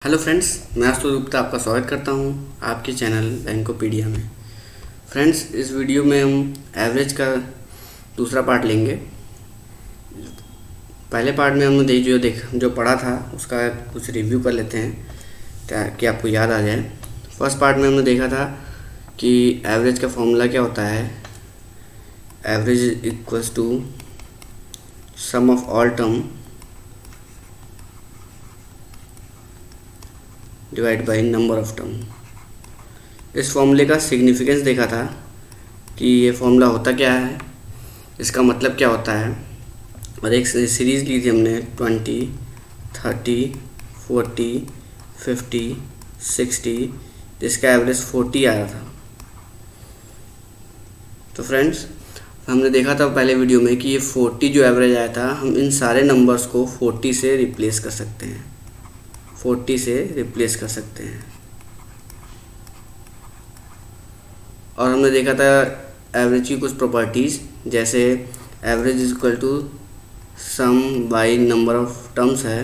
Hello friends, मैं आशुतोष गुप्ता आपका स्वागत करता हूं आपके चैनल बैंकोपीडिया में। फ्रेंड्स, इस वीडियो में हम एवरेज का दूसरा पार्ट लेंगे। पहले पार्ट में हमने जो पढ़ा था उसका कुछ रिव्यू कर लेते हैं ताकि आपको याद आ जाए। फर्स्ट पार्ट में हमने देखा था कि एवरेज का फॉर्मूला क्या होता है। Average equals to sum of all term divide by number of term. इस फॉर्मूले का सिग्निफिकेंस देखा था कि ये फॉर्मूला होता क्या है, इसका मतलब क्या होता है। और एक सीरीज़ ली थी हमने 20, 30, 40, 50, 60, जिसका एवरेज 40 आ रहा था। तो फ्रेंड्स, हमने देखा था पहले वीडियो में कि ये 40 जो एवरेज आया था, हम इन सारे नंबर्स को 40 से रिप्लेस कर सकते हैं, 40 से रिप्लेस कर सकते हैं। और हमने देखा था एवरेज की कुछ प्रॉपर्टीज़, जैसे average is equal to sum by number of terms है।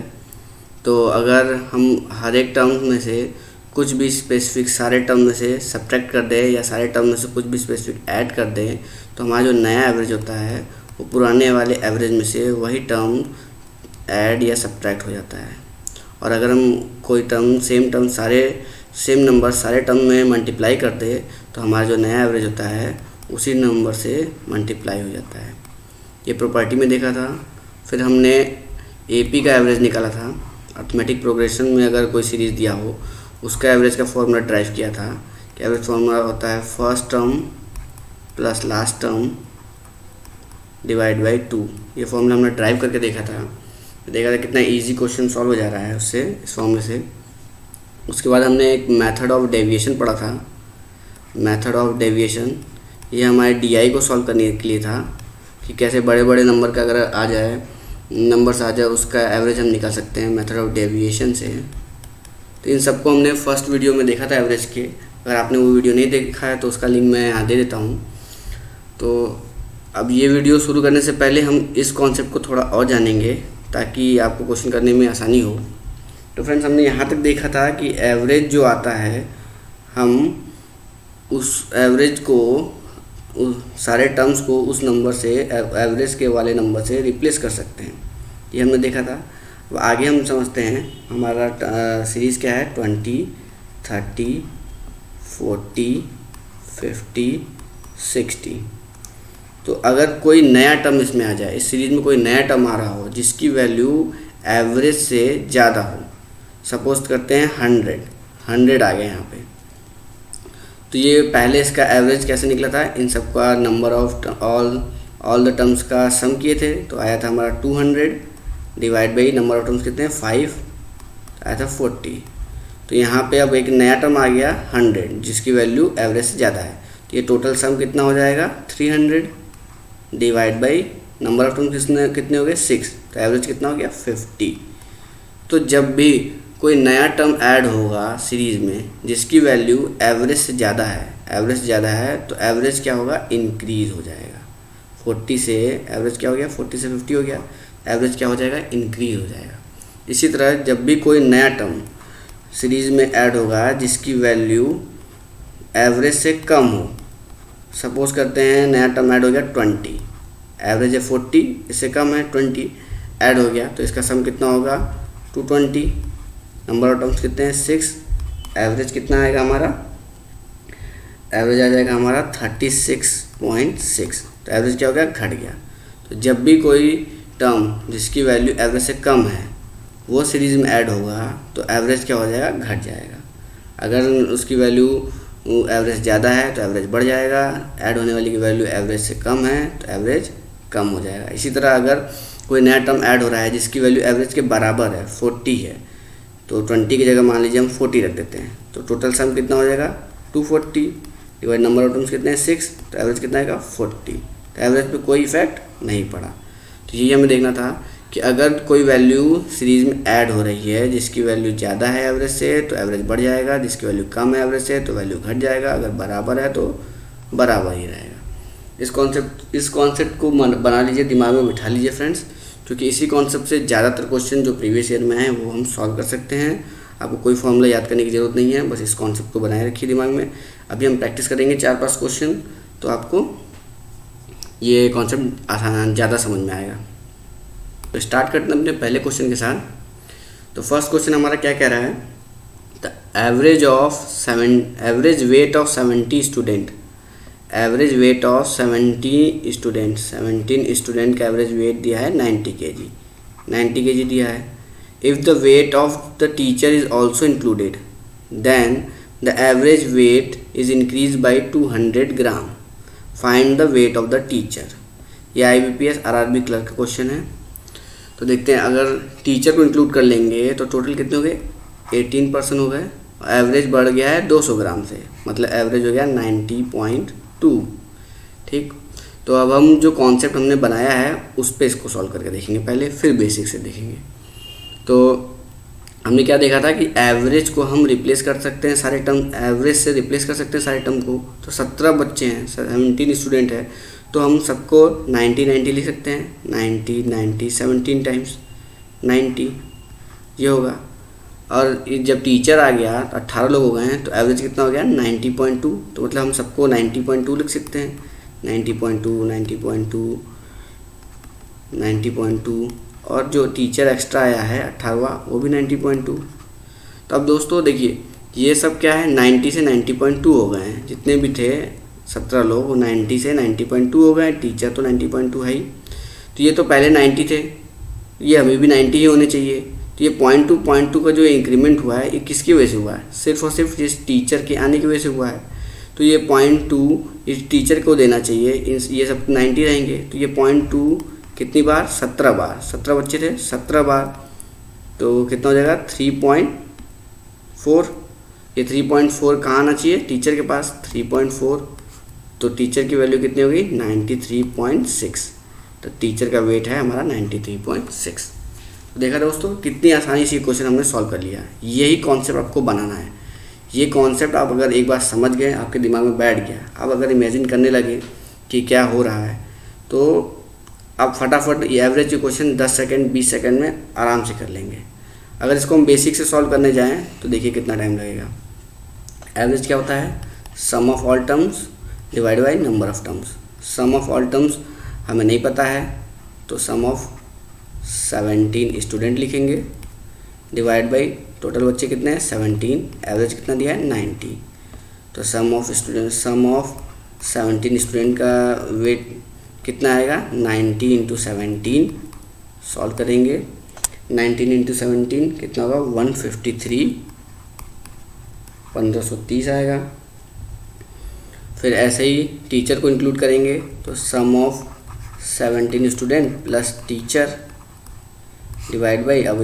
तो अगर हम हर एक टर्म में से कुछ भी स्पेसिफिक सारे टर्म में से सब्ट्रैक्ट कर दें या सारे टर्म में से कुछ भी स्पेसिफिक ऐड कर दें, तो हमारा जो नया एवरेज होता है वो पुराने वाले एवरेज में से वही टर्म ऐड या सब्ट्रैक्ट हो जाता है। और अगर हम कोई टर्म सेम नंबर सारे टर्म में मल्टीप्लाई कर दे, तो हमारा जो नया एवरेज होता है उसी नंबर से मल्टीप्लाई हो जाता है। ये प्रॉपर्टी में देखा था। फिर हमने एपी का एवरेज निकाला था। अर्थमेटिक प्रोग्रेशन में अगर कोई सीरीज़ दिया हो, उसका एवरेज का फॉर्मूला ड्राइव किया था कि एवरेज फॉर्मूला होता है first term plus last term divide by 2। ये फॉर्मूला हमने ड्राइव करके देखा था कितना इजी क्वेश्चन सॉल्व हो जा रहा है उससे, इस फॉर्मूले से। उसके बाद हमने एक मेथड ऑफ डेविएशन पढ़ा था। मेथड ऑफ डेविएशन ये हमारे डीआई को सॉल्व करने के लिए था कि कैसे बड़े बड़े नंबर का अगर नंबर्स आ जाए उसका एवरेज हम निकाल सकते हैं मेथड ऑफ डेविएशन से। तो इन सबको हमने फर्स्ट वीडियो में देखा था एवरेज के। अगर आपने वो वीडियो नहीं देखा है तो उसका लिंक मैं यहाँ दे देता हूँ। तो अब ये वीडियो शुरू करने से पहले हम इस कॉन्सेप्ट को थोड़ा और जानेंगे ताकि आपको क्वेश्चन करने में आसानी हो। तो फ्रेंड्स, हमने यहाँ तक देखा था कि एवरेज जो आता है, हम उस एवरेज को सारे टर्म्स को उस नंबर से एवरेज के वाले नंबर से रिप्लेस कर सकते हैं। ये हमने देखा था। अब आगे हम समझते हैं हमारा सीरीज़ क्या है। 20, 30, 40, 50, 60। तो अगर कोई नया टर्म इसमें आ जाए, इस सीरीज़ में कोई नया टर्म आ रहा हो जिसकी वैल्यू एवरेज से ज़्यादा हो, सपोज करते हैं 100 आ गया यहाँ पे, तो ये पहले इसका एवरेज कैसे निकला था, इन सबका number of all the terms का सम किए थे, तो आया था हमारा 200 divide by number of terms कितने हैं 5, तो आया था 40। तो यहाँ पे अब एक नया टर्म आ गया 100 जिसकी वैल्यू एवरेज से ज़्यादा है, तो ये टोटल सम कितना हो जाएगा 300 divide by number of terms कितने हो गए 6, तो एवरेज कितना हो गया 50। तो जब भी कोई नया टर्म ऐड होगा सीरीज़ में जिसकी वैल्यू एवरेज से ज़्यादा है, तो एवरेज क्या होगा, इंक्रीज़ हो जाएगा। 40 से एवरेज क्या हो गया, 40 से 50 हो गया, एवरेज क्या हो जाएगा, इंक्रीज़ हो जाएगा। इसी तरह जब भी कोई नया टर्म सीरीज़ में ऐड होगा जिसकी वैल्यू एवरेज से कम हो, सपोज करते हैं नया टर्म ऐड हो गया 20, एवरेज है 40, इससे कम है 20 ऐड हो गया, तो इसका सम कितना होगा 220। नंबर ऑफ टर्म्स कितने हैं 6, एवरेज कितना आएगा हमारा, एवरेज आ जाएगा हमारा 36.6, तो एवरेज क्या हो गया, घट गया। तो जब भी कोई टर्म जिसकी वैल्यू एवरेज से कम है वो सीरीज़ में ऐड होगा तो एवरेज क्या हो जाएगा, घट जाएगा। अगर उसकी वैल्यू एवरेज ज़्यादा है तो एवरेज बढ़ जाएगा, ऐड होने वाली की वैल्यू एवरेज से कम है तो एवरेज कम हो जाएगा। इसी तरह अगर कोई नया टर्म ऐड हो रहा है जिसकी वैल्यू एवरेज के बराबर है 40 है, तो 20 की जगह मान लीजिए हम 40 रख देते हैं, तो टोटल सम कितना हो जाएगा 240 डिवाइड नंबर ऑफ टर्म्स कितने हैं 6, तो एवरेज कितना आएगा 40। तो एवरेज पे कोई इफेक्ट नहीं पड़ा। तो यही हमें देखना था कि अगर कोई वैल्यू सीरीज़ में ऐड हो रही है जिसकी वैल्यू ज़्यादा है एवरेज से तो एवरेज बढ़ जाएगा, जिसकी वैल्यू कम है एवरेज से तो वैल्यू घट जाएगा, अगर बराबर है तो बराबर ही रहेगा। इस कॉन्सेप्ट को बना लीजिए, दिमाग में बिठा लीजिए फ्रेंड्स, क्योंकि इसी कॉन्सेप्ट से ज़्यादातर क्वेश्चन जो प्रीवियस ईयर में हैं वो हम सॉल्व कर सकते हैं आपको कोई फॉर्मूला याद करने की ज़रूरत नहीं है, बस इस कॉन्सेप्ट को बनाए रखिए दिमाग में। अभी हम प्रैक्टिस करेंगे 4-5 क्वेश्चन, तो आपको ये कॉन्सेप्ट आसान ज़्यादा समझ में आएगा। तो स्टार्ट करते हैं अपने पहले क्वेश्चन के साथ। तो फर्स्ट क्वेश्चन हमारा क्या कह रहा है, the average weight of 70 student, average weight of 17 student का एवरेज वेट दिया है 90 kg दिया है। If the weight of the teacher is also included then the average weight is increase by 200 gram, find the weight of the teacher. यह IBPS RRB clerk का question है। तो देखते हैं, अगर टीचर को इंक्लूड कर लेंगे तो टोटल कितने हो गए, 18% हो गए। एवरेज बढ़ गया है 200 ग्राम से, मतलब एवरेज हो गया 90.2। ठीक, तो अब हम जो कॉन्सेप्ट हमने बनाया है उस पर इसको सॉल्व करके देखेंगे पहले, फिर बेसिक से देखेंगे। तो हमने क्या देखा था कि एवरेज को हम रिप्लेस कर सकते हैं सारे टर्म, एवरेज से रिप्लेस कर सकते हैं सारे टर्म को। तो 17 बच्चे हैं, 17 स्टूडेंट है, तो हम सबको 90 लिख सकते हैं। 90 17 टाइम्स 90 ये होगा। और जब टीचर आ गया तो 18 लोग हो गए हैं, तो एवरेज कितना हो गया 90.2। तो मतलब हम सबको 90.2 लिख सकते हैं। 90.2 और जो टीचर एक्स्ट्रा आया है 18वां, वो भी 90.2। तो अब दोस्तों देखिए, ये सब क्या है, 90 से 90.2 हो गए हैं। जितने भी थे 17 लोग, वो 90 से 90.2 हो गए। टीचर तो 90.2 है ही। तो ये तो पहले 90 थे, ये हमें भी 90 ही होने चाहिए। तो ये 0.2 का जो इंक्रीमेंट हुआ है, ये किसकी वजह से हुआ है, सिर्फ और सिर्फ इस टीचर के आने की वजह से हुआ है। तो ये 0.2 इस टीचर को देना चाहिए, ये सब 90 रहेंगे। तो ये 0.2 कितनी बार, 17 बार, 17 बच्चे थे 17 बार, तो कितना हो जाएगा 3.4। ये 3.4 कहाँ आना चाहिए, टीचर के पास 3.4। तो टीचर की वैल्यू कितनी होगी 93.6। तो टीचर का वेट है हमारा 93.6। तो देखा दोस्तों, कितनी आसानी से क्वेश्चन हमने सॉल्व कर लिया। यही कॉन्सेप्ट आपको बनाना है। ये कॉन्सेप्ट आप अगर एक बार समझ गए, आपके दिमाग में बैठ गया, आप अगर इमेजिन करने लगे कि क्या हो रहा है, तो आप फटाफट ये एवरेज के क्वेश्चन 10 सेकंड 20 सेकंड में आराम से कर लेंगे। अगर इसको हम बेसिक से सॉल्व करने जाएँ तो देखिए कितना टाइम लगेगा। एवरेज क्या होता है, sum of all terms divide by number of terms. Sum of all terms हमें नहीं पता है, तो सम ऑफ 17 स्टूडेंट लिखेंगे, डिवाइड बाई टोटल बच्चे कितने हैं 17, एवरेज कितना दिया है 90। तो सम ऑफ 17 स्टूडेंट का वेट कितना आएगा 90 × 17। सॉल्व करेंगे, 19 × 17 कितना होगा 153, 1530 आएगा। फिर ऐसे ही टीचर को इंक्लूड करेंगे, तो sum of 17 student plus teacher divide by, अब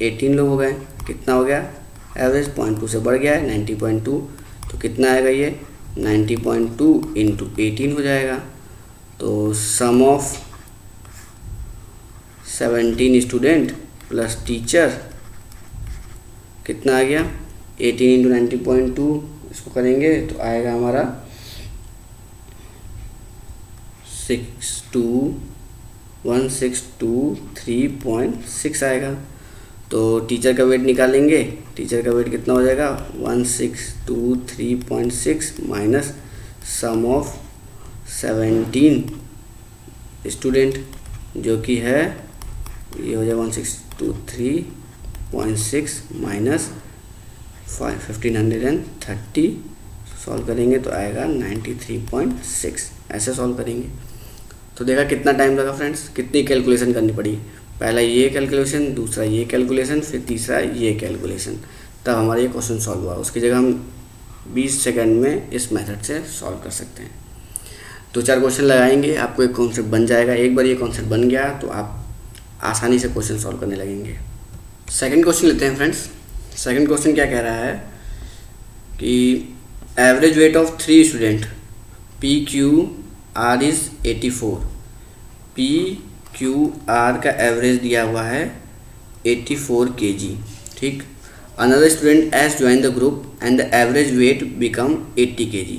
18 लोग हो गए, कितना हो गया एवरेज 0.2 से बढ़ गया है 90.2। तो कितना आएगा ये 90.2 × 18 हो जाएगा। तो sum of 17 student plus teacher कितना आ गया 18 × 90.2, इसको करेंगे तो आएगा हमारा 1623.6 आएगा। तो टीचर का वेट निकालेंगे, टीचर का वेट कितना हो जाएगा 1623.6 माइनस सम ऑफ 17 स्टूडेंट, जो कि है ये हो जाएगा 1623.6 माइनस 1530। सॉल्व करेंगे तो आएगा 93.6। ऐसे सॉल्व करेंगे। तो देखा कितना टाइम लगा फ्रेंड्स, कितनी कैलकुलेशन करनी पड़ी। पहला ये कैलकुलेशन, दूसरा ये कैलकुलेशन, फिर तीसरा ये कैलकुलेशन, तब हमारा ये क्वेश्चन सॉल्व हुआ। उसकी जगह हम 20 सेकंड में इस मेथड से सॉल्व कर सकते हैं। 2-4 क्वेश्चन लगाएंगे, आपको एक कॉन्सेप्ट बन जाएगा। एक बार ये कॉन्सेप्ट बन गया तो आप आसानी से क्वेश्चन सॉल्व करने लगेंगे। सेकंड क्वेश्चन लेते हैं फ्रेंड्स। सेकंड क्वेश्चन क्या कह रहा है कि average weight of 3 student PQR is 84। PQR का एवरेज दिया हुआ है 84 kg। ठीक, another student S join the group and the average weight become 80 kg।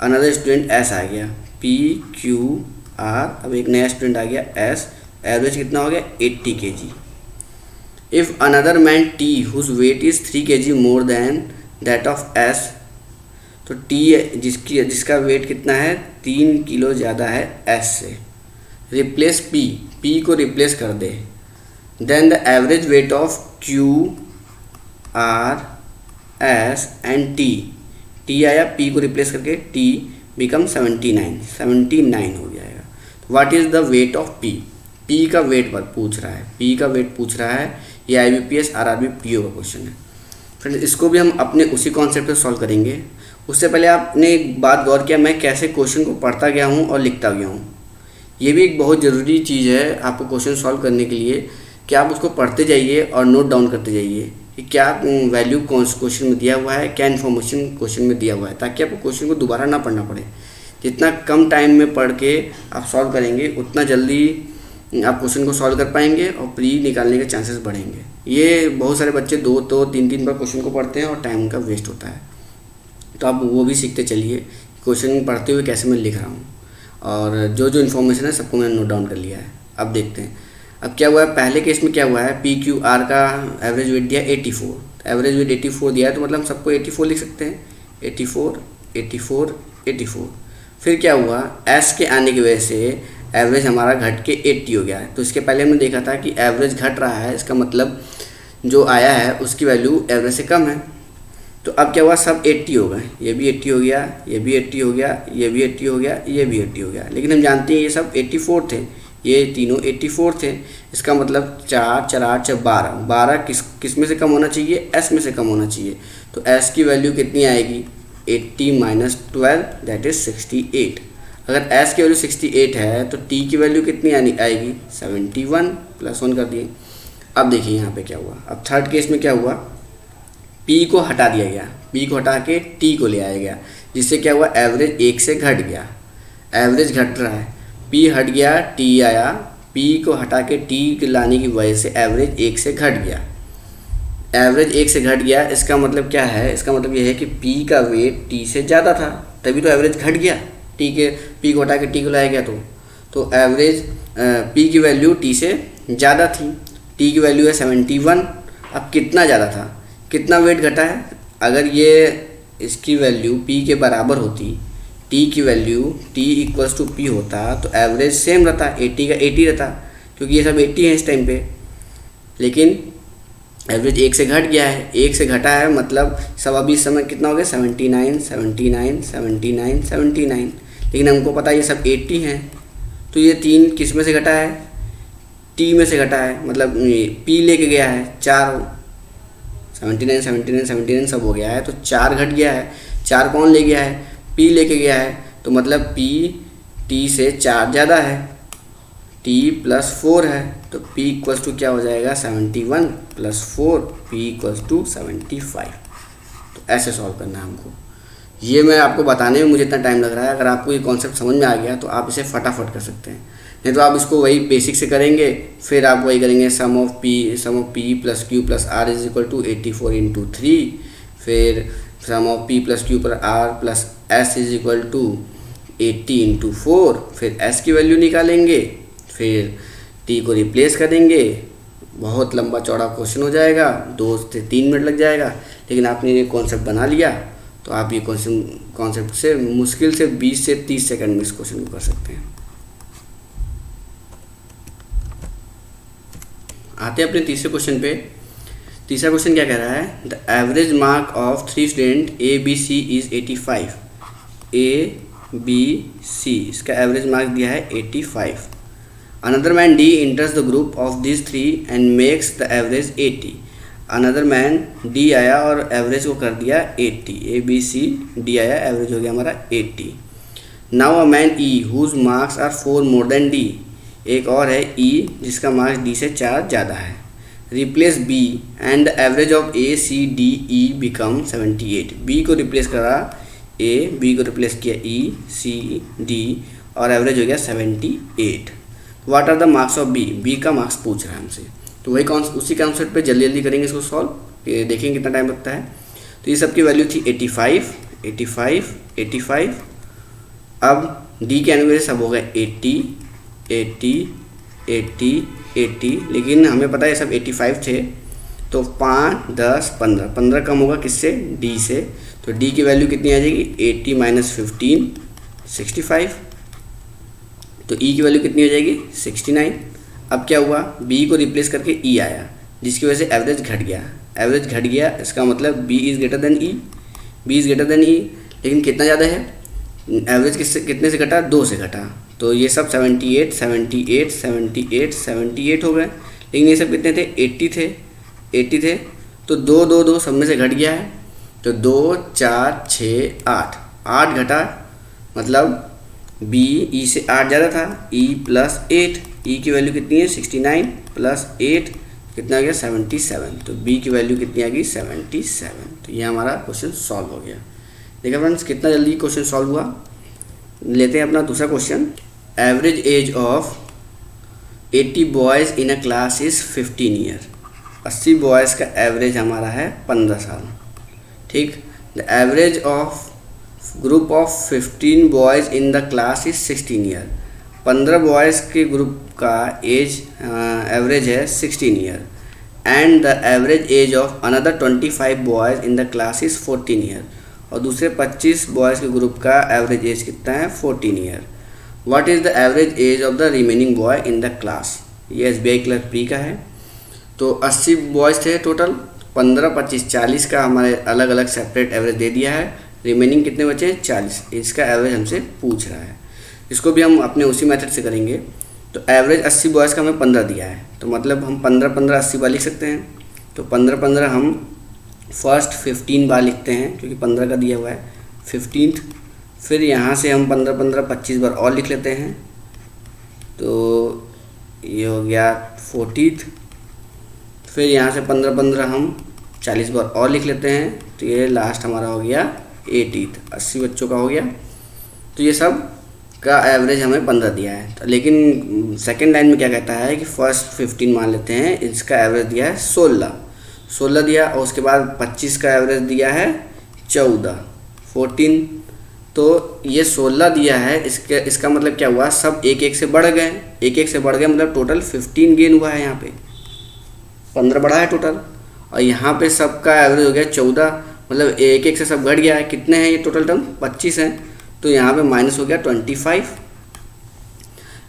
Another student S आ गया, PQR, अब एक नया स्टूडेंट आ गया एस, एवरेज कितना हो गया 80 kg। If another man T whose weight is 3 kg more than that of S, तो टी जिसका वेट कितना है 3 किलो ज़्यादा है एस से, रिप्लेस पी को रिप्लेस कर दे, then the average weight of Q R S and T आया, पी को रिप्लेस करके टी बिकम 79 हो जाएगा। What is the weight of P का वेट पूछ रहा है, पी का वेट पूछ रहा है, ये IBPS RRB PO का क्वेश्चन है। फ्रेंड्स इसको भी हम अपने उसी कॉन्सेप्ट से सॉल्व करेंगे। उससे पहले आपने एक बात गौर किया, मैं कैसे क्वेश्चन को पढ़ता गया हूँ और लिखता गया हूँ। ये भी एक बहुत ज़रूरी चीज़ है आपको क्वेश्चन सॉल्व करने के लिए कि आप उसको पढ़ते जाइए और नोट डाउन करते जाइए कि क्या वैल्यू क्वेश्चन में दिया हुआ है, क्या इन्फॉर्मेशन क्वेश्चन में दिया हुआ है, ताकि आपको क्वेश्चन को दोबारा ना पढ़ना पड़े। जितना कम टाइम में पढ़ के आप सॉल्व करेंगे उतना जल्दी आप क्वेश्चन को सॉल्व कर पाएंगे और प्री निकालने के चांसेस बढ़ेंगे। ये बहुत सारे बच्चे 2-3 बार क्वेश्चन को पढ़ते हैं और टाइम उनका वेस्ट होता है, तो आप वो भी सीखते चलिए क्वेश्चन पढ़ते हुए कैसे मैं लिख रहा हूँ, और जो इन्फॉर्मेशन है सबको मैंने नोट डाउन कर लिया है। अब देखते हैं अब क्या हुआ है। पहले केस में क्या हुआ है, PQR का एवरेज वेट दिया 84, एवरेज वेट 84 दिया है, तो मतलब हम सबको 84 लिख सकते हैं, 84। फिर क्या हुआ, S के आने की वजह से एवरेज हमारा घट के 80 हो गया है। तो इसके पहले हमने देखा था कि एवरेज घट रहा है, इसका मतलब जो आया है उसकी वैल्यू एवरेज से कम है। तो अब क्या हुआ, सब 80 हो गए, ये भी 80 हो गया, ये भी 80 हो गया, ये भी 80 हो गया, ये भी 80 हो गया। लेकिन हम जानते हैं ये सब 84 थे, ये तीनों 84 थे। इसका मतलब 12 किस में से कम होना चाहिए, S में से कम होना चाहिए। तो S की वैल्यू कितनी आएगी, 80 - 12 दैट इज़ 68। अगर S की वैल्यू 68 है तो T की वैल्यू कितनी आएगी, 71 + 1 कर दिए। अब देखिए यहाँ पे क्या हुआ, अब थर्ड केस में क्या हुआ, P को हटा दिया गया, P को हटा के T को ले आया गया, जिससे क्या हुआ, एवरेज 1 से घट गया, एवरेज घट रहा है, P हट गया T आया, P को हटा के T लाने की वजह से एवरेज 1 से घट गया, एवरेज 1 से घट गया। इसका मतलब क्या है, इसका मतलब ये है कि P का वेट T से ज़्यादा था, तभी तो एवरेज घट गया, P को हटा के T को लाया गया तो एवरेज P की वैल्यू T से ज़्यादा थी, T की वैल्यू है 71। अब कितना ज़्यादा था, कितना वेट घटा है, अगर ये इसकी वैल्यू P के बराबर होती, T की वैल्यू T = P होता तो एवरेज सेम रहता, 80 का 80 रहता, क्योंकि ये सब 80 है इस टाइम पे। लेकिन एवरेज 1 से घट गया है, 1 से घटा है मतलब सब अभी इस समय कितना हो गया, 79। लेकिन हमको पता है ये सब 80 हैं, तो ये 3 किस में से घटा है, T में से घटा है, मतलब P लेके गया है 4, 79 सब हो गया है, तो 4 घट गया है। 4 कौन ले गया है, P लेके गया है, तो मतलब P T से 4 ज़्यादा है, T + 4 है, तो P = क्या हो जाएगा, 71 + 4, P = 75। तो ऐसे सॉल्व करना है हमको। ये मैं आपको बताने में मुझे इतना टाइम लग रहा है, अगर आपको ये कॉन्सेप्ट समझ में आ गया तो आप इसे फटाफट कर सकते हैं, नहीं तो आप इसको वही बेसिक से करेंगे, फिर आप वही करेंगे सम ऑफ P + Q + R = 84 × 3, फिर सम of P + Q + R + S = 80 × 4, फिर S की वैल्यू निकालेंगे, फिर T को रिप्लेस करेंगे। बहुत लंबा चौड़ा क्वेश्चन हो जाएगा, 2 से 3 मिनट लग जाएगा, लेकिन आपने ये कॉन्सेप्ट बना लिया तो आप ये कॉन्सेप्ट से मुश्किल से 20 से 30 सेकंड में इस क्वेश्चन को कर सकते हैं। आते हैं अपने तीसरे क्वेश्चन पे। तीसरा क्वेश्चन क्या कह रहा है, the average mark of 3 student ABC is 85। ABC इसका एवरेज मार्क दिया है 85। Another man D enters the group of these 3 and makes the average 80। Another man D आया और एवरेज को कर दिया 80, ABC D आया, एवरेज हो गया हमारा 80। Now a man E whose marks are 4 more than D। एक और है E जिसका मार्क्स D से 4 ज़्यादा है। Replace B and the average of A C D E become 78। B को रिप्लेस करा A, B को रिप्लेस किया E, C D और एवरेज हो गया 78। What are the marks of B, B का मार्क्स पूछ रहा है हमसे, तो वही उसी कॉन्सेप्ट पे जल्दी करेंगे इसको सॉल्व, देखेंगे कितना टाइम लगता है। तो ये सब की वैल्यू थी 85। अब D के आने में सब हो गए 80, लेकिन हमें पता है सब 85 थे, तो 5, 10, 15, 15 कम होगा किससे, डी से। तो डी की वैल्यू कितनी आ जाएगी, 80 - 15 65। तो ई की वैल्यू कितनी हो जाएगी, 69। अब क्या हुआ, बी को रिप्लेस करके ई आया, जिसकी वजह से एवरेज घट गया। एवरेज घट गया इसका मतलब B is greater than E, B is greater than E. लेकिन कितना ज़्यादा है, एवरेज कितने से घटा, 2 से घटा। तो ये सब 78 78 78 78 हो गए। लेकिन ये सब कितने थे, 80 थे। तो 2 2 2 सब में से घट गया है। तो 2 4 6 8 8 घटा, मतलब बी ई से 8 ज़्यादा था, ई प्लस 8। ई की वैल्यू कितनी है, 69 प्लस 8 कितना आ गया, 77। तो बी की वैल्यू कितनी आ गई, 77। तो ये हमारा क्वेश्चन सॉल्व हो गया। देखा फ्रेंड्स कितना जल्दी क्वेश्चन सॉल्व हुआ। लेते हैं अपना दूसरा question. Average age of 80 boys in a class is 15 year. 80 boys का एवरेज हमारा है 15 साल। ठीक, the average of group of 15 boys in the class is 16 year. 15 boys के ग्रुप का एज एवरेज है 16 year. And the average age of another 25 boys in the class is 14 year. और दूसरे 25 बॉयज़ के ग्रुप का एवरेज एज कितना है, 14 year. What is the average age of the remaining boy in the class. ये SBI clerk pre का है। तो 80 बॉयज़ थे टोटल, 15 25 40 का हमारे अलग अलग सेपरेट एवरेज दे दिया है। रिमेनिंग कितने बचे हैं, 40। इसका एवरेज हमसे पूछ रहा है। इसको भी हम अपने उसी मेथड से करेंगे। तो एवरेज 80 बॉयज़ का हमें 15 दिया है, तो मतलब हम 15 15 80 बार लिख सकते हैं। तो 15 15 हम फर्स्ट 15 बार लिखते हैं, क्योंकि 15 का दिया हुआ है 15th। फिर यहाँ से हम 15 15 25 बार और लिख लेते हैं, तो ये हो गया 40th। फिर यहाँ से 15 15 हम 40 बार और लिख लेते हैं, तो ये लास्ट हमारा हो गया 80th। 80 बच्चों का हो गया। तो ये सब का एवरेज हमें 15 दिया है। तो लेकिन सेकेंड लाइन में क्या कहता है कि फर्स्ट 15 मान लेते हैं, इसका एवरेज दिया है 16 दिया। और उसके बाद 25 का एवरेज दिया है 14। तो ये 16 दिया है, इसका मतलब क्या हुआ, सब एक एक से बढ़ गए, एक एक से बढ़ गए, मतलब टोटल 15 गेन हुआ है। यहाँ पे 15 बढ़ा है टोटल, और यहाँ पे सबका एवरेज हो गया 14, मतलब एक एक से सब घट गया है। कितने हैं ये टोटल टर्म, 25 हैं। तो यहाँ पे माइनस हो गया 25।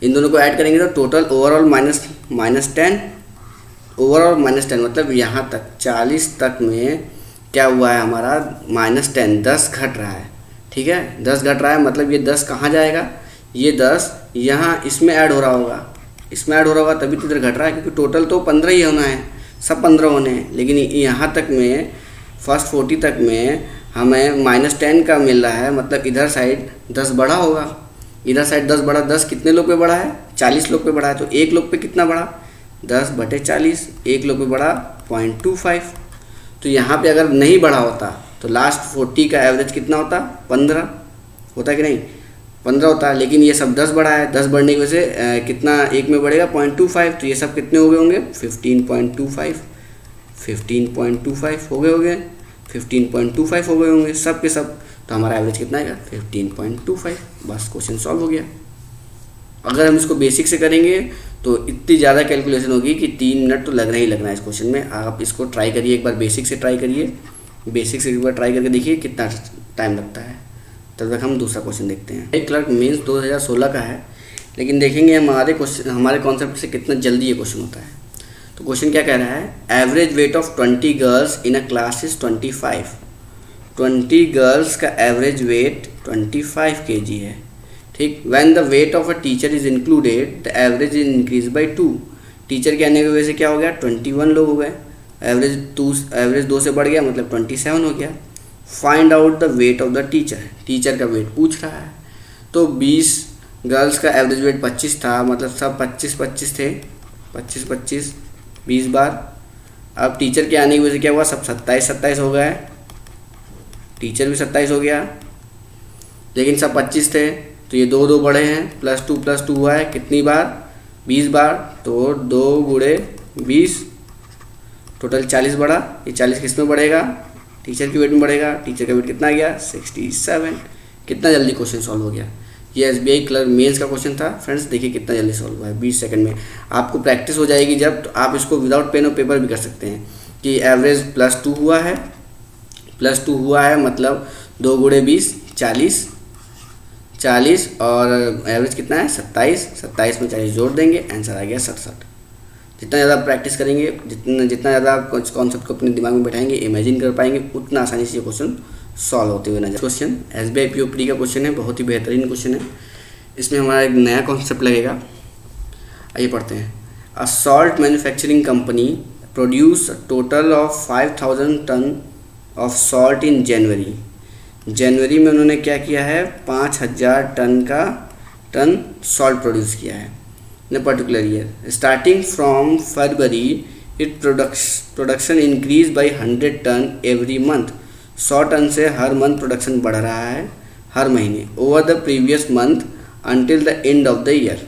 इन दोनों को ऐड करेंगे तो टोटल ओवरऑल -10, ओवरऑल -10, मतलब यहाँ तक 40 तक में क्या हुआ है हमारा, -10, 10 घट रहा है। ठीक है, 10 घट रहा है, मतलब ये 10 कहाँ जाएगा, ये 10 यहाँ इसमें ऐड हो रहा होगा, इसमें ऐड हो रहा होगा, तभी तो इधर घट रहा है, क्योंकि टोटल तो 15 ही होना है, सब 15 होने हैं। लेकिन यहाँ तक में फर्स्ट 40 तक में हमें -10 का मिल रहा है, मतलब इधर साइड 10 बढ़ा होगा, इधर साइड 10 बढ़ा। 10 कितने लोग पे बढ़ा है, 40 लोग पे बढ़ा है। तो एक लोग पे कितना बढ़ा, 10/40, एक लोग पे बढ़ा 0.25। तो यहाँ पे अगर नहीं बढ़ा होता तो लास्ट 40 का एवरेज कितना होता, 15 होता कि नहीं, 15 होता। लेकिन ये सब 10 बढ़ा है, 10 बढ़ने की वजह से कितना एक में बढ़ेगा, 0.25। तो ये सब कितने हो गए होंगे, 15.25 हो गए 15.25 हो गए होंगे सब के सब। तो हमारा एवरेज कितना आएगा, 15.25। बस क्वेश्चन सॉल्व हो गया। अगर हम इसको बेसिक से करेंगे तो इतनी ज़्यादा कैलकुलेशन होगी कि 3 मिनट तो लगना ही लगना है इस क्वेश्चन में। आप इसको ट्राई करिए, एक बार बेसिक से ट्राई करिए, बेसिक से एक बार ट्राई करके देखिए कितना टाइम लगता है। तब तक हम दूसरा क्वेश्चन देखते हैं। एक क्लर्क मेंस 2016 का है, लेकिन देखेंगे हमारे कॉन्सेप्ट से कितना जल्दी ये क्वेश्चन होता है। तो क्वेश्चन क्या कह रहा है, average weight of 20 girls in a class is 25। 20 girls का एवरेज वेट 25 kg है। ठीक, when the weight of a teacher is included the average is increase by 2। Teacher के आने की वजह से क्या हो गया, 21 लोग हो गए, एवरेज 2 से बढ़ गया, मतलब 27 हो गया। Find out the weight of the teacher, teacher का वेट पूछ रहा है। तो 20 गर्ल्स का एवरेज वेट 25 था, मतलब सब 25 थे, 25 20 बार। अब टीचर के आने की वजह से क्या हुआ, सब 27 हो गए, टीचर भी 27 हो गया, लेकिन सब 25 थे। तो ये 2 बढ़े हैं, +2 हुआ है कितनी बार, 20 बार। तो 2 × 20 टोटल 40 बढ़ा। ये 40 किस में बढ़ेगा, टीचर के वेट में बढ़ेगा। टीचर का वेट कितना आ गया, 67। कितना जल्दी क्वेश्चन सॉल्व हो गया। ये SBI क्लर्क मेंस का क्वेश्चन था फ्रेंड्स। देखिए कितना जल्दी सॉल्व हुआ है, 20 सेकंड में। आपको प्रैक्टिस हो जाएगी जब, तो आप इसको विदाउट पेन और पेपर भी कर सकते हैं, कि एवरेज +2 हुआ है, +2 हुआ है मतलब 2 गुणे 20 40 और एवरेज कितना है 27 में 40 जोड़ देंगे, आंसर आ गया 67। जितना ज़्यादा प्रैक्टिस करेंगे, जितना ज़्यादा कुछ कॉन्सेप्ट को अपने दिमाग में बैठाएंगे, इमेजिन कर पाएंगे, उतना आसानी से ये क्वेश्चन सॉल्व होते हुए नजर। क्वेश्चन SBI POP का क्वेश्चन है, बहुत ही बेहतरीन क्वेश्चन है। इसमें हमारा एक नया कॉन्सेप्ट लगेगा। आइए पढ़ते हैं। A salt manufacturing company produce a total of 5000 ton of salt in January में उन्होंने क्या किया है, 5000 टन सॉल्ट प्रोड्यूस किया है in a particular year. Starting from February it production increase by 100 ton every month. 100 ton से हर month production बढ़ रहा है, हर महीने, over the previous month until the end of the year.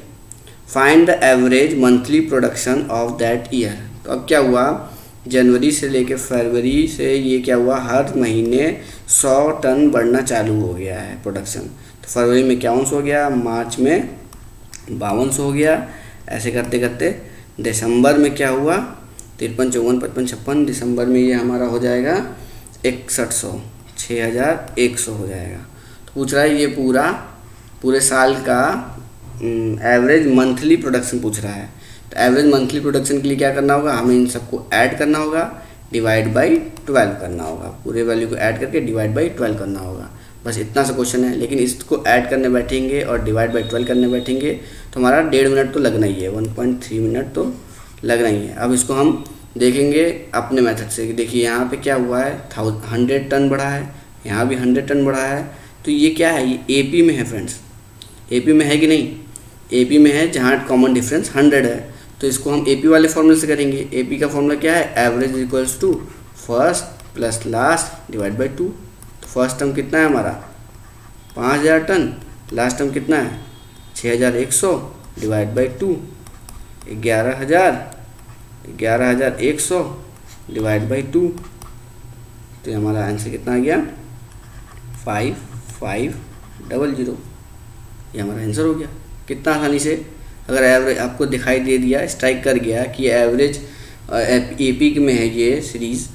Find the average monthly production of that year. तो अब क्या हुआ, जनवरी से लेकर फरवरी से ये क्या हुआ, हर महीने 100 टन बढ़ना चालू हो गया है प्रोडक्शन। तो फरवरी में 51 हो गया, मार्च में 52 हो गया, ऐसे करते करते दिसंबर में क्या हुआ, 53, 54, 55, 56, दिसंबर में ये हमारा हो जाएगा 6100, 6100 हो जाएगा। तो पूछ रहा है ये पूरे साल का एवरेज मंथली प्रोडक्शन पूछ रहा है। तो एवरेज मंथली प्रोडक्शन के लिए क्या करना होगा, हमें इन सबको ऐड करना होगा, डिवाइड बाई 12 करना होगा, पूरे वैल्यू को ऐड करके डिवाइड बाई 12 करना होगा। बस इतना सा क्वेश्चन है। लेकिन इसको ऐड करने बैठेंगे और डिवाइड बाई 12 करने बैठेंगे तो हमारा 1.5 मिनट तो लगना ही है, 1.3 मिनट तो लगना ही है। अब इसको हम देखेंगे अपने मेथड से। देखिए यहाँ पे क्या हुआ है, 100 टन बढ़ा है, यहाँ भी 100 टन बढ़ा है। तो ये क्या है, ये AP में है फ्रेंड्स, AP में है कि नहीं, AP में है, जहाँ कॉमन डिफरेंस 100 है। तो इसको हम AP वाले फॉर्मूले से करेंगे। AP का फॉर्मूला क्या है, average equals to first plus last divide by 2। तो फर्स्ट टर्म कितना है हमारा 5000 टन, लास्ट टर्म कितना है 6100 डिवाइड बाई 2, 11100 डिवाइड बाई 2। तो हमारा आंसर कितना आ गया 5500। ये हमारा आंसर हो गया। कितना आसानी से, अगर एवरेज आपको दिखाई दे दिया, स्ट्राइक कर गया कि एवरेज AP में है ये सीरीज़,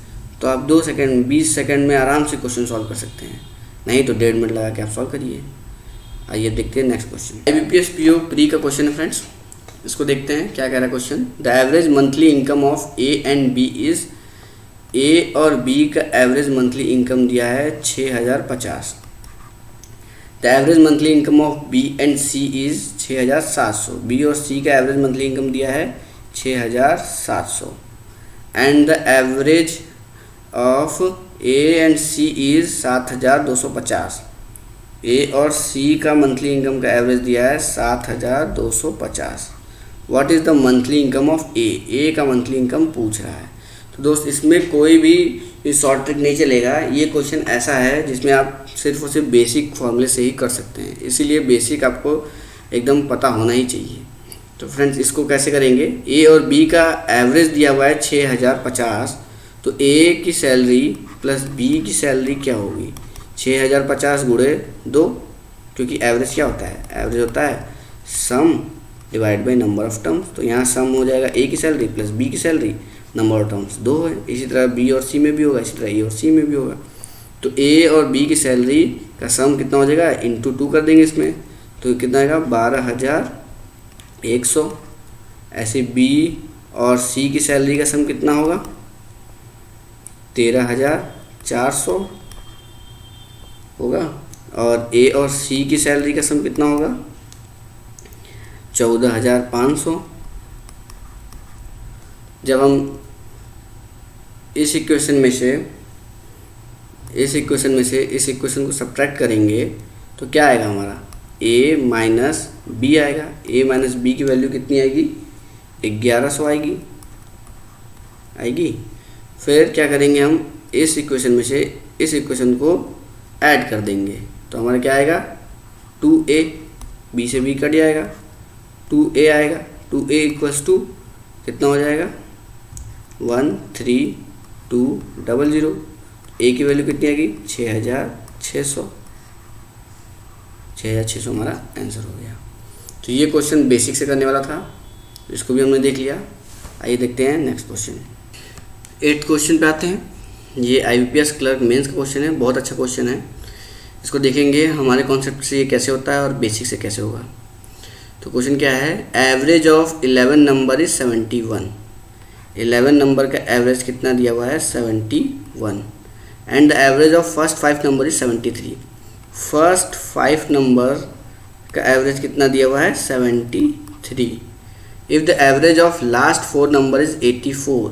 तो आप 2 सेकंड 20 सेकंड में आराम से क्वेश्चन सॉल्व कर सकते हैं। नहीं तो 1.5 मिनट लगा के आप सॉल्व करिए। आइए देखते हैं next question. IBPS PO pre का क्वेश्चन है फ्रेंड्स, इसको देखते हैं क्या कह रहा है question. The average monthly income of A and B is, A और B का एवरेज मंथली इनकम दिया है 6050। The average monthly income of B and C is 6700। B और C का एवरेज मंथली इनकम दिया है 6700 and the average of A and C is 7250। A और C का मंथली इनकम का एवरेज दिया है 7250। What is the monthly income of A? A का मंथली इनकम पूछ रहा है। तो दोस्त इसमें कोई भी शॉर्ट ट्रिक नहीं चलेगा। ये क्वेश्चन ऐसा है जिसमें आप सिर्फ और सिर्फ बेसिक फॉर्मूले से ही कर सकते हैं, इसीलिए बेसिक आपको एकदम पता होना ही चाहिए। तो फ्रेंड्स इसको कैसे करेंगे, A और B का एवरेज दिया हुआ है 6050। तो A की सैलरी प्लस B की सैलरी क्या होगी, 6050 गुणे 2, क्योंकि एवरेज क्या होता है, एवरेज होता है sum divide by number of terms. तो यहाँ सम हो जाएगा A की सैलरी प्लस B की सैलरी, नंबर ऑफ टर्म्स 2 है। इसी तरह B और C में भी होगा, इसी तरह A और C में भी होगा। तो A और B की सैलरी का सम कितना हो जाएगा, इंटू 2 कर देंगे इसमें, तो कितना आएगा 12100। ऐसे B और C की सैलरी का सम कितना होगा 13400 होगा, और A और C की सैलरी का सम कितना होगा 14500। जब हम इस इक्वेशन में से इस इक्वेशन को सब्ट्रैक्ट करेंगे तो क्या आएगा हमारा A माइनस B आएगा। A माइनस B की वैल्यू कितनी आएगी 1100 आएगी। फिर क्या करेंगे हम, इस इक्वेशन में से इस इक्वेशन को ऐड कर देंगे तो हमारा क्या आएगा 2A, B से B कट जाएगा, 2A आएगा। 2A इक्वल्स टू कितना हो जाएगा 13200। A की वैल्यू कितनी आएगी 6600 हमारा आंसर हो गया। तो ये क्वेश्चन बेसिक से करने वाला था, इसको भी हमने देख लिया। आइए देखते हैं नेक्स्ट क्वेश्चन। 8th क्वेश्चन पे आते हैं। ये IBPS क्लर्क मेंस का क्वेश्चन है, बहुत अच्छा क्वेश्चन है। इसको देखेंगे हमारे कॉन्सेप्ट से ये कैसे होता है और बेसिक से कैसे होगा। तो क्वेश्चन क्या है, average of 11 number is 71। 11 number का एवरेज कितना दिया हुआ है, 71। And the average of first 5 number is 73। First 5 number का एवरेज कितना दिया हुआ है, 73। If the average of last 4 number is 84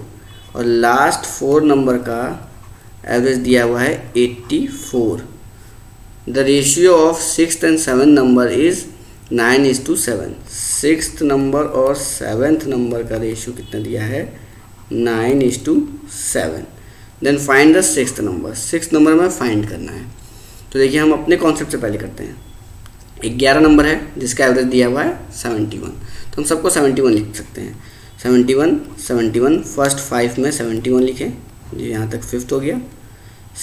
और लास्ट 4 नंबर का एवरेज दिया हुआ है 84। The ratio of 6th and 7th number is 9:7। 6th number और 7th नंबर का रेशियो कितना दिया है, 9:7। Then find the 6th number. 6th number में फाइंड करना है। तो देखिए हम अपने कॉन्सेप्ट से पहले करते हैं। 11 नंबर है जिसका एवरेज दिया हुआ है 71, तो हम सबको 71 लिख सकते हैं। 71 फर्स्ट 5 में 71 लिखें, जी यहाँ तक 5th हो गया,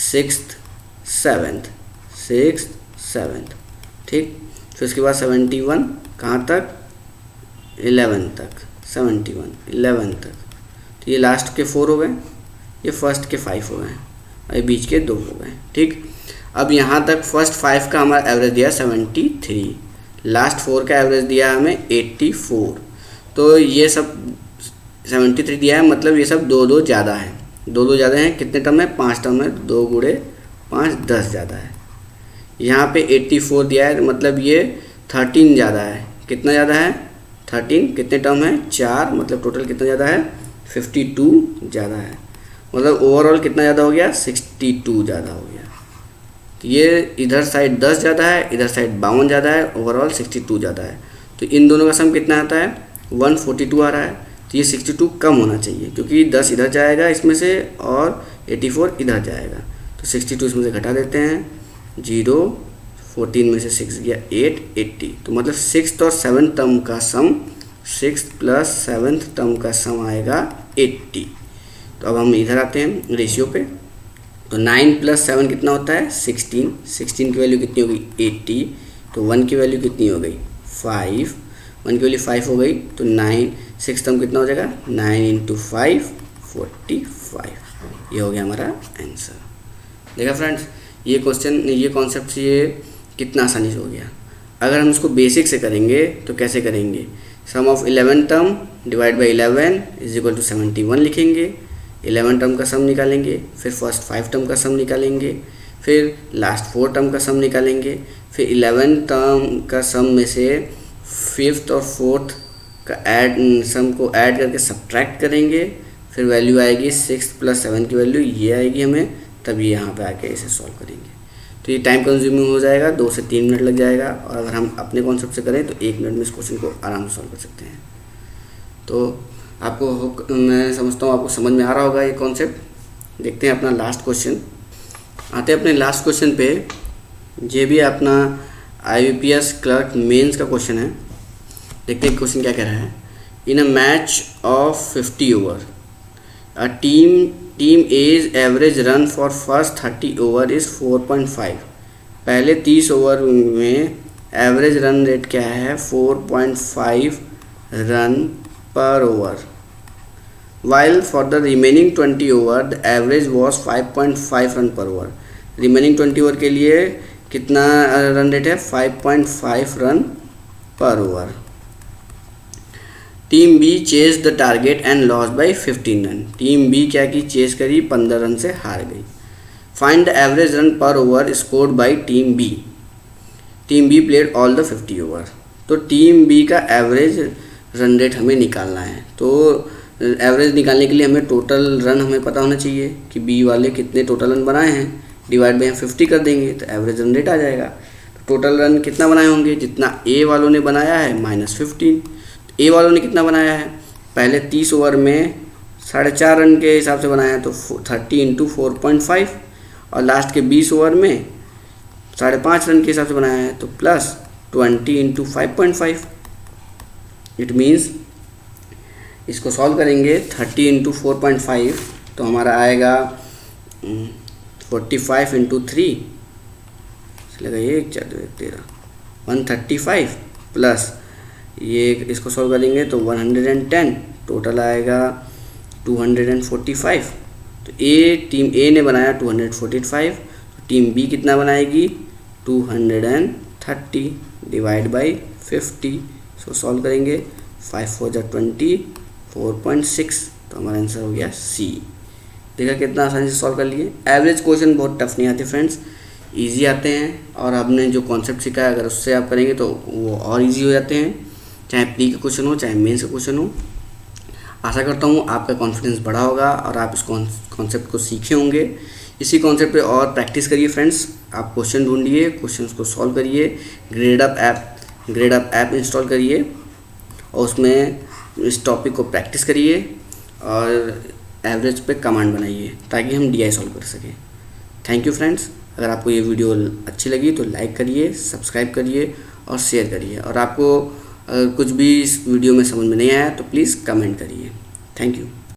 6th 7th ठीक। फिर उसके बाद 71 कहाँ तक, 11 तक, 71 11 तक। तो ये लास्ट के 4 हो गए, ये फर्स्ट के 5 हो गए और ये बीच के 2 हो गए, ठीक। अब यहाँ तक फर्स्ट 5 का हमारा एवरेज दिया 73, लास्ट 4 का एवरेज दिया हमें 84। तो ये सब 73 दिया है, मतलब ये सब 2 ज़्यादा है, 2 ज़्यादा हैं। कितने टर्म है, 5 टर्म है, 2 गुणे 5 10 ज़्यादा है। यहाँ पे 84 दिया है, मतलब ये 13 ज़्यादा है। कितना ज़्यादा है, 13। कितने टर्म है, 4, मतलब टोटल कितना ज़्यादा है, 52 ज़्यादा है। मतलब ओवरऑल कितना ज़्यादा हो गया, 62 ज़्यादा हो गया। तो ये इधर साइड 10 ज़्यादा है, इधर साइड 52 ज़्यादा है, ओवरऑल 62 ज़्यादा है। तो इन दोनों का सम कितना आता है, 142 आ रहा है। तो ये 62 कम होना चाहिए, क्योंकि 10 इधर जाएगा इसमें से और 84 इधर जाएगा। तो 62 इसमें से घटा देते हैं, 0, 14 में से 6 गया 8, 80। तो मतलब 6th और 7th टर्म का सम, 6th प्लस 7th टर्म का सम आएगा 80। तो अब हम इधर आते हैं रेशियो पे। तो 9 + 7 कितना होता है, 16। 16 की वैल्यू कितनी होगी, 80। तो 1 की वैल्यू कितनी हो गई, 5। 1 की वैल्यू 5 हो गई, तो 9 6 टर्म कितना हो जाएगा, 9 × 5 45। ये हो गया हमारा आंसर। देखा फ्रेंड्स, ये क्वेश्चन, ये कॉन्सेप्ट से ये कितना आसानी से हो गया। अगर हम इसको बेसिक से करेंगे तो कैसे करेंगे, सम ऑफ 11 टर्म डिवाइड बाई 11 = 71 लिखेंगे। 11 टर्म का सम निकालेंगे, फिर फर्स्ट 5 टर्म का सम निकालेंगे, फिर लास्ट 4 टर्म का सम निकालेंगे, फिर 11 टर्म का सम में से 5th और 4th का सम को ऐड करके सब्ट्रैक्ट करेंगे। फिर वैल्यू आएगी 6 + 7 की वैल्यू ये आएगी हमें, तभी यहाँ पे आके इसे सॉल्व करेंगे। तो ये टाइम कंज्यूमिंग हो जाएगा, 2 से 3 मिनट लग जाएगा। और अगर हम अपने कॉन्सेप्ट से करें तो 1 मिनट में इस क्वेश्चन को आराम से सॉल्व कर सकते हैं। तो आपको, मैं समझता हूँ आपको समझ में आ रहा होगा ये कॉन्सेप्ट। देखते हैं अपना लास्ट क्वेश्चन। आते हैं अपने लास्ट क्वेश्चन पे। ये भी अपना IBPS क्लर्क मेंस का क्वेश्चन है। देखते हैं क्वेश्चन क्या कह रहा है। In a match of 50 over a team has average run for first 30 over is 4.5। पहले 30 ओवर में एवरेज रन रेट क्या है, 4.5 run per over. While for the remaining 20 over the average was 5.5 run per over. Remaining 20 over के लिए कितना run rate है, 5.5 run per over. Team B chase the target and loss by 15 run. Team B क्या की, chase करी, 15 run से हार गई। Find the average run per over scored by team B. Team B played all the 50 over. तो team B का average run rate हमें निकालना है। तो एवरेज निकालने के लिए हमें टोटल रन हमें पता होना चाहिए कि बी वाले कितने टोटल रन बनाए हैं, डिवाइड बाई 50 कर देंगे तो एवरेज रन रेट आ जाएगा। टोटल रन कितना बनाए होंगे, जितना ए वालों ने बनाया है -15। ए वालों ने कितना बनाया है, पहले 30 ओवर में 4.5 रन के हिसाब से बनाया है, तो 30 × 4.5। और लास्ट के 20 ओवर में 5.5 रन के हिसाब से बनाया है, तो +20 × 5.5। इट मीन्स इसको सॉल्व करेंगे 30 × 4.5 तो हमारा आएगा 45 × 3 चलेगा, 1 4 2 13 135 प्लस ये इसको सॉल्व करेंगे तो 110, टोटल आएगा 245 तो टीम ए ने बनाया 245, तो टीम बी कितना बनाएगी 230 डिवाइड बाई 50। सो सॉल्व करेंगे 5 4 20 4.6, तो हमारा आंसर हो गया सी। देखा कितना आसानी से सॉल्व कर लिए। एवरेज क्वेश्चन बहुत टफ नहीं आते फ्रेंड्स, इजी आते हैं, और आपने जो कॉन्सेप्ट सीखा है अगर उससे आप करेंगे तो वो और इजी हो जाते हैं, चाहे प्री का क्वेश्चन हो चाहे मेंस का क्वेश्चन हो। आशा करता हूँ आपका कॉन्फिडेंस बढ़ा होगा और आप इस कॉन्सेप्ट को सीखे होंगे। इसी कॉन्सेप्ट पे और प्रैक्टिस करिए फ्रेंड्स। आप क्वेश्चन ढूंढिए, क्वेश्चंस को सॉल्व करिए, ग्रेड अप ऐप इंस्टॉल करिए और उसमें इस टॉपिक को प्रैक्टिस करिए और एवरेज पे कमांड बनाइए ताकि हम DI सॉल्व कर सकें। Thank you friends. अगर आपको ये वीडियो अच्छी लगी तो लाइक करिए, सब्सक्राइब करिए और शेयर करिए, और आपको अगर कुछ भी इस वीडियो में समझ में नहीं आया तो प्लीज़ कमेंट करिए। Thank you.